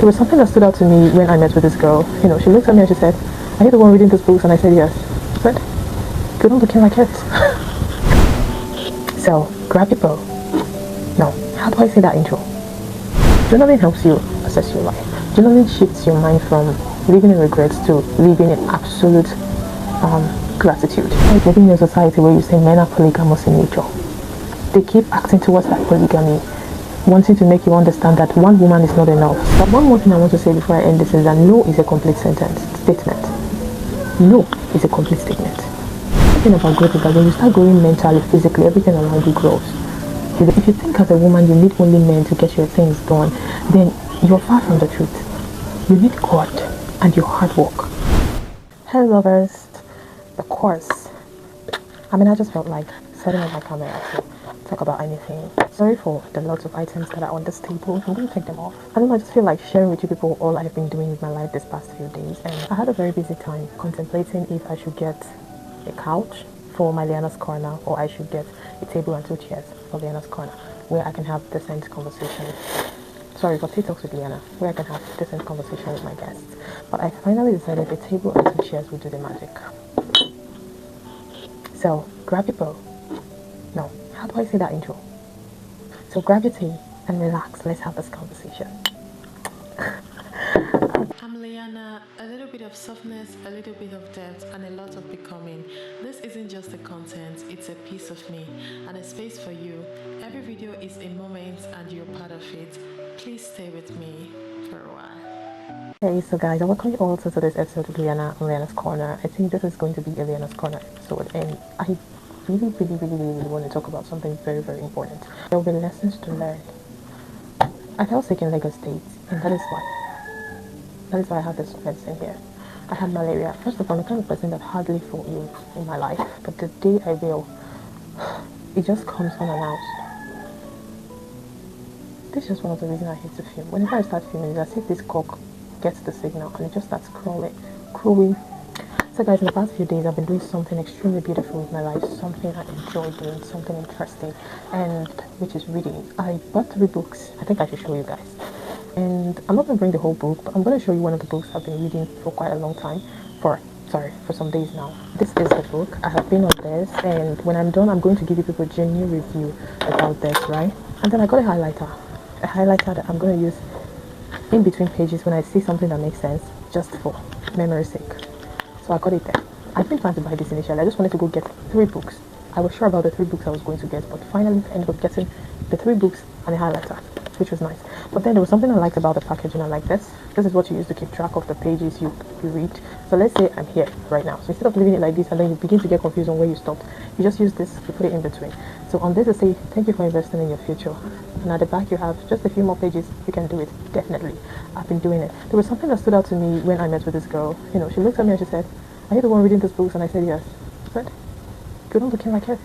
There was something that stood out to me when I met with this girl. She looked at me and she said, "Are you the one reading those books?" And I said, "Yes." She said, "You're not looking like it." So, grab your bow. Now, how do I say that intro? Journaling helps you assess your life. Journaling shifts your mind from living in regrets to living in absolute gratitude. Like living in a society where you say men are polygamous in nature. They keep acting towards that polygamy, wanting to make you understand that one woman is not enough. But one more thing I want to say before I end this is that no is a complete statement. No is a complete statement. The thing about growth is that when you start growing mentally, physically, everything around you grows. If you think as a woman you need only men to get your things done, then you're far from the truth. You need God and your hard work. Hello lovers, the course. I just felt like setting up my camera to talk about anything. Sorry for the lots of items that are on this table. I'm going to take them off. I just feel like sharing with you people all I've been doing with my life this past few days. And I had a very busy time contemplating if I should get a couch for my Liana's corner or I should get a table and 2 chairs for Liana's corner where I can have decent conversation. Sorry, for tea talks with Liana, where I can have decent conversation with my guests. But I finally decided a table and 2 chairs would do the magic. So, grab your bow. No, how do I say that intro? So grab your tea and relax. Let's have this conversation. I'm Liana, a little bit of softness, a little bit of depth, and a lot of becoming. This isn't just the content, it's a piece of me and a space for you. Every video is a moment and you're part of it. Please stay with me for a while. Hey, so guys, I welcome you all to this episode of Liana on Liana's Corner. I think this is going to be a Liana's Corner episode, and I really want to talk about something very, very important. There will be lessons to learn. I fell sick in Lagos State, and that is why I have this medicine here. I had malaria. First of all, I'm the kind of person that hardly fought you in my life, but the day I will, it just comes unannounced. This is just one of the reasons I hate to film. Whenever I start filming, it's as if this cock gets the signal and it just starts crowing. So guys, in the past few days, I've been doing something extremely beautiful with my life, something I enjoy doing, something interesting, and which is reading. I bought 3 books. I think I should show you guys. And I'm not going to bring the whole book, but I'm going to show you one of the books I've been reading for quite a long time. For some days now. This is the book. I have been on this, and when I'm done, I'm going to give you people a genuine review about this, right? And then I got a highlighter that I'm going to use in between pages when I see something that makes sense, just for memory's sake. So I got it there. I didn't plan to buy this initially. I just wanted to go get 3 books. I was sure about the 3 books I was going to get, but finally I ended up getting the 3 books and a highlighter, which was nice. But then there was something I liked about the packaging. I like this. This is what you use to keep track of the pages you read. So let's say I'm here right now. So instead of leaving it like this and then you begin to get confused on where you stopped, you just use this to put it in between. So on this, I say, thank you for investing in your future. And at the back, you have just a few more pages. You can do it. Definitely. I've been doing it. There was something that stood out to me when I met with this girl. She looked at me and she said, "Are you the one reading those books?" And I said, "Yes." She said, "You're not looking like it."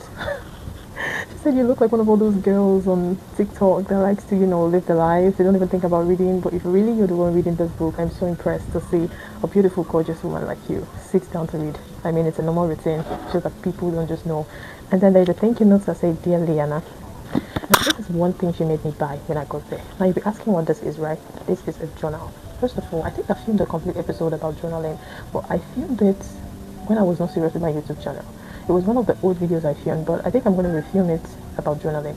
She said, "You look like one of all those girls on TikTok that likes to, live the life. They don't even think about reading. But if really you're the one reading this book, I'm so impressed to see a beautiful, gorgeous woman like you sit down to read. I mean, it's a normal routine so that people don't just know." And then there's a thank you note that says, "Dear Liana." And this is one thing she made me buy when I got there. Now you'll be asking what this is, right? This is a journal. First of all, I think I filmed a complete episode about journaling, but I filmed it when I was not serious with my YouTube channel. It was one of the old videos I filmed, but I think I'm going to refilm it about journaling.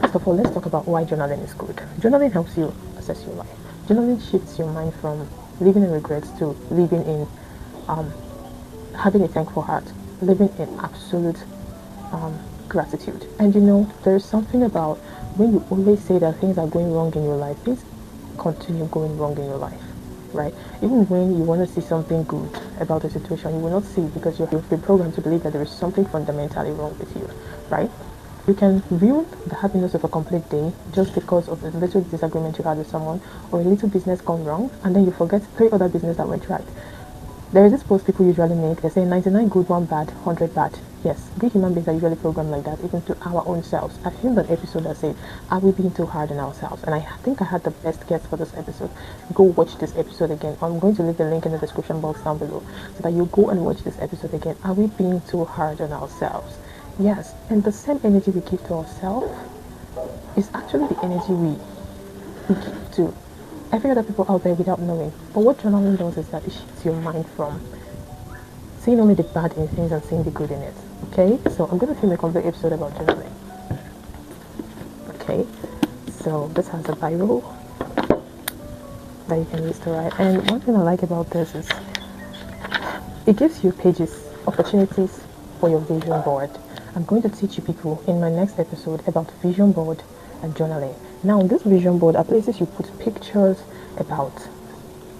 First of all, let's talk about why journaling is good. Journaling helps you assess your life. Journaling shifts your mind from living in regrets to living in having a thankful heart, living in absolute gratitude. And there's something about when you always say that things are going wrong in your life, things continue going wrong in your life, right? Even when you want to see something good about the situation, you will not see it because you've been programmed to believe that there is something fundamentally wrong with you, right? You can ruin the happiness of a complete day just because of a little disagreement you had with someone or a little business gone wrong, and then you forget 3 other business that went right. There is this post people usually make. They say 99 good, 1 bad, 100 bad. Yes, we human beings are usually programmed like that, even to our own selves. I filmed an episode that said, "Are we being too hard on ourselves?" And I think I had the best guest for this episode. Go watch this episode again. I'm going to leave the link in the description box down below so that you go and watch this episode again. Are we being too hard on ourselves? Yes, and the same energy we give to ourselves is actually the energy we give to every other people out there without knowing. But what journaling does is that it shifts your mind from seeing only the bad in things and seeing the good in it. Okay, so I'm going to film a complete episode about journaling. Okay, so this has a Bible that you can use to write. And one thing I like about this is it gives you pages, opportunities for your vision board. I'm going to teach you people in my next episode about vision board and journaling. Now, on this vision board are places you put pictures about.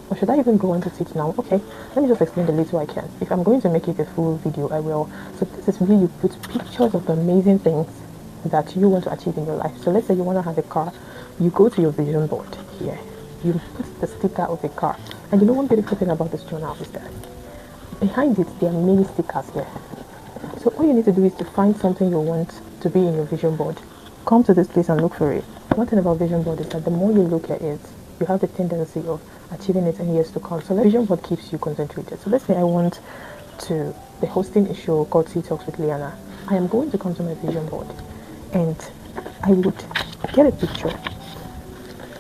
Or should I even go into it now? Okay, let me just explain the little I can. If I'm going to make it a full video, I will. So this is where you put pictures of the amazing things that you want to achieve in your life. So let's say you want to have a car. You go to your vision board here. You put the sticker of a car. And you know one beautiful thing about this journal is that behind it, there are many stickers here. So all you need to do is to find something you want to be in your vision board. Come to this place and look for it. One thing about vision board is that the more you look at it, you have the tendency of achieving it in years to come. So vision board keeps you concentrated. So let's say I want to be hosting a show called Tea Talks with Liana. I am going to come to my vision board and I would get a picture.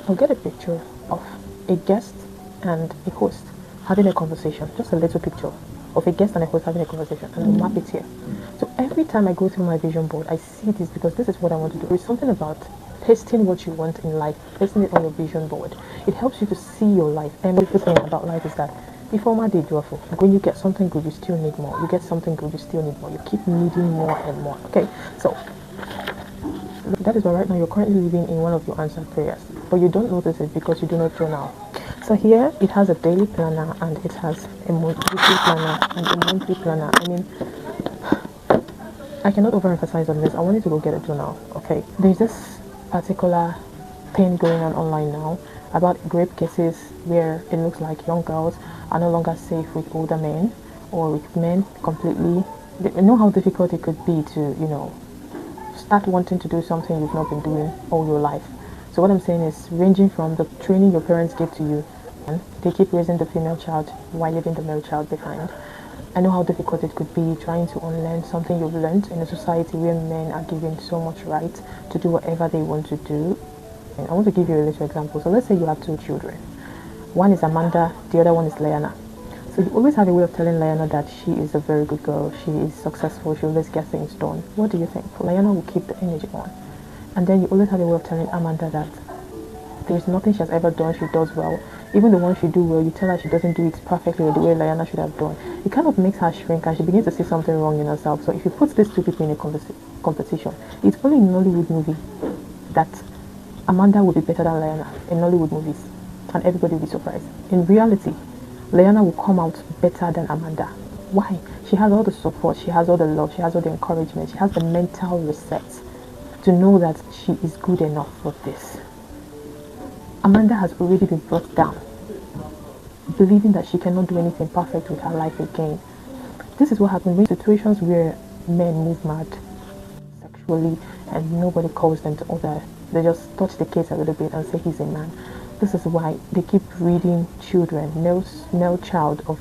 I'll get a picture of a guest and a host having a conversation. Just a little picture of a guest and a host having a conversation, and I'll map it here. So every time I go through my vision board, I see this because this is what I want to do. There's something about pasting what you want in life, pasting it on your vision board. It helps you to see your life. And the thing about life is that before my day joyful, when you get something good, you still need more. You get something good, you still need more. You keep needing more and more. Okay, so that is why right now you're currently living in one of your answered prayers, but you don't notice it because you do not journal. So here it has a daily planner and it has a weekly planner and a monthly planner. I mean, I cannot overemphasize on this. I want you to go get a journal. Okay, there's this particular thing going on online now about rape cases where it looks like young girls are no longer safe with older men or with men completely. You know how difficult it could be to, start wanting to do something you've not been doing all your life. So what I'm saying is ranging from the training your parents gave to you, and they keep raising the female child while leaving the male child behind. I know how difficult it could be trying to unlearn something you've learned in a society where men are given so much right to do whatever they want to do. And I want to give you a little example. So let's say you have two children. One is Amanda, the other one is Liana. So you always have a way of telling Liana that she is a very good girl, she is successful, she always gets things done. What do you think? Liana will keep the energy on. And then you always have a way of telling Amanda that there's nothing she has ever done she does well. Even the one she do well, you tell her she doesn't do it perfectly the way Liana should have done. It kind of makes her shrink and she begins to see something wrong in herself. So if you put these two people in a competition, it's only in a Nollywood movie that Amanda will be better than Liana in Nollywood movies. And everybody will be surprised. In reality, Liana will come out better than Amanda. Why? She has all the support, she has all the love, she has all the encouragement, she has the mental reset to know that she is good enough for this. Amanda has already been brought down, believing that she cannot do anything perfect with her life again. This is what happens in situations where men move mad sexually and nobody calls them to order. They just touch the case a little bit and say he's a man. This is why they keep breeding children, no child of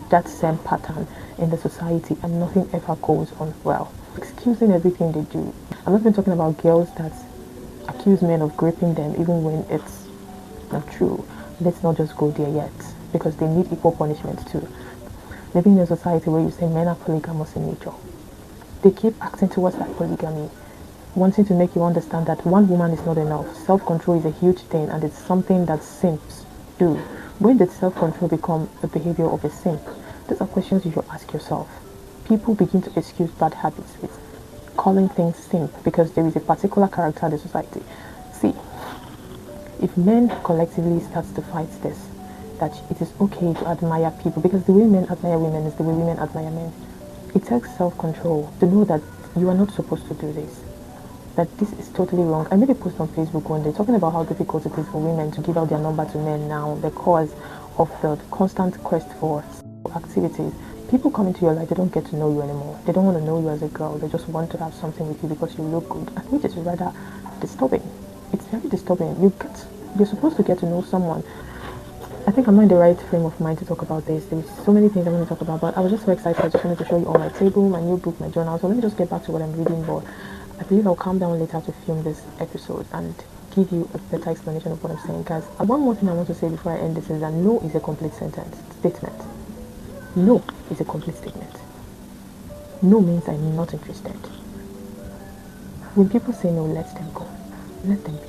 that same pattern in the society, and nothing ever goes on well. Excusing everything they do. I'm not even talking about girls that accuse men of raping them even when it's not true. Let's not just go there yet, because they need equal punishment too. Living in a society where you say men are polygamous in nature, they keep acting towards that polygamy, wanting to make you understand that one woman is not enough. Self-control is a huge thing, and it's something that simps do. When did self-control become the behavior of a simp? These are questions you should ask yourself. People begin to excuse bad habits with calling things simp because there is a particular character in the society. See, if men collectively start to fight this, that it is okay to admire people, because the way men admire women is the way women admire men. It takes self-control to know that you are not supposed to do this, that this is totally wrong. I made a post on Facebook one day talking about how difficult it is for women to give out their number to men now because of the constant quest for activities. People come into your life, they don't get to know you anymore. They don't want to know you as a girl. They just want to have something with you because you look good, which is rather disturbing. It's very disturbing. You're supposed to get to know someone. I think I'm not in the right frame of mind to talk about this. There's so many things I want to talk about, but I was just so excited. I just wanted to show you all my table, my new book, my journal. So let me just get back to what I'm reading, but I believe I'll calm down later to film this episode and give you a better explanation of what I'm saying, guys. One more thing I want to say before I end this is that no is a complete statement. No is a complete statement. No means I'm not interested. When people say no, let them go. Let them be.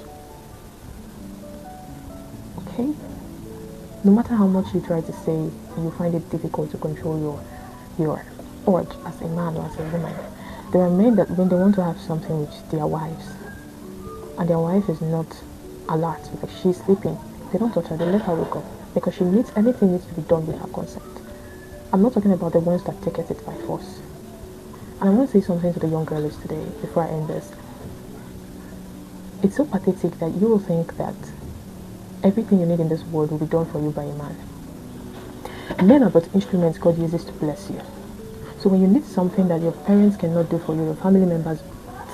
Okay? No matter how much you try to say, you find it difficult to control your urge as a man or as a woman. There are men that when they want to have something with their wives, and their wife is not alert because she's sleeping, they don't touch her, they let her wake up because anything needs to be done with her consent. I'm not talking about the ones that take it by force. And I want to say something to the young girls today before I end this. It's so pathetic that you will think that everything you need in this world will be done for you by a man. Men are but instruments God uses to bless you. So when you need something that your parents cannot do for you, your family members,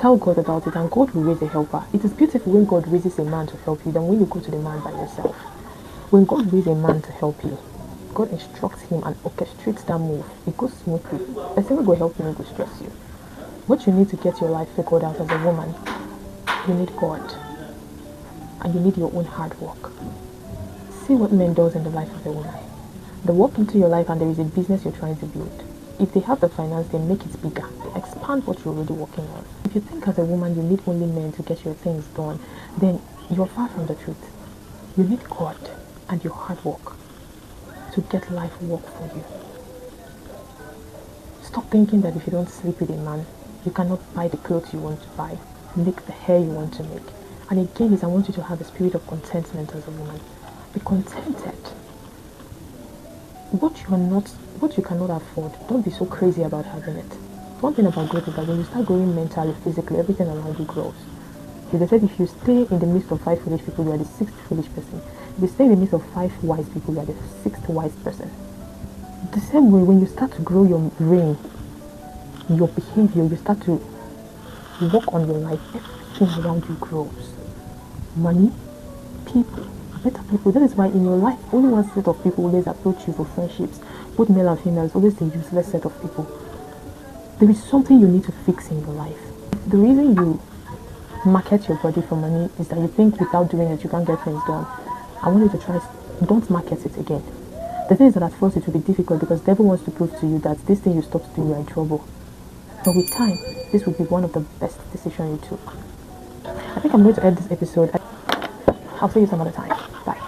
tell God about it and God will raise a helper. It is beautiful when God raises a man to help you than when you go to the man by yourself. When God raises a man to help you, God instructs him and orchestrates that move. It goes smoothly. The same will help you and will stress you. What you need to get your life figured out as a woman, you need God. And you need your own hard work. See what men does in the life of a woman. They walk into your life and there is a business you're trying to build. If they have the finance, they make it bigger. They expand what you're already working on. If you think as a woman you need only men to get your things done, then you're far from the truth. You need God and your hard work to get life work for you. Stop thinking that if you don't sleep with a man, you cannot buy the clothes you want to buy, make the hair you want to make. And again, I want you to have a spirit of contentment as a woman. Be contented. What you cannot afford, don't be so crazy about having it. One thing about growth is that when you start growing mentally, physically, everything around you grows. They said if you stay in the midst of 5 foolish people, you are the 6th foolish person. If you stay in the midst of 5 wise people, you are the 6th wise person. The same way, when you start to grow your brain, your behavior, you start to work on your life, everything around you grows. Money, people, better people. That is why in your life, only one set of people always approach you for friendships. Both male and female, it's always the useless set of people. There is something you need to fix in your life. The reason you market your body for money is that you think without doing it, you can't get things done. I want you to try, don't market it again. The thing is that at first it will be difficult because the devil wants to prove to you that this thing you stopped doing, you're in trouble. But with time, this will be one of the best decisions you took. I think I'm going to end this episode. I'll see you some other time. Bye.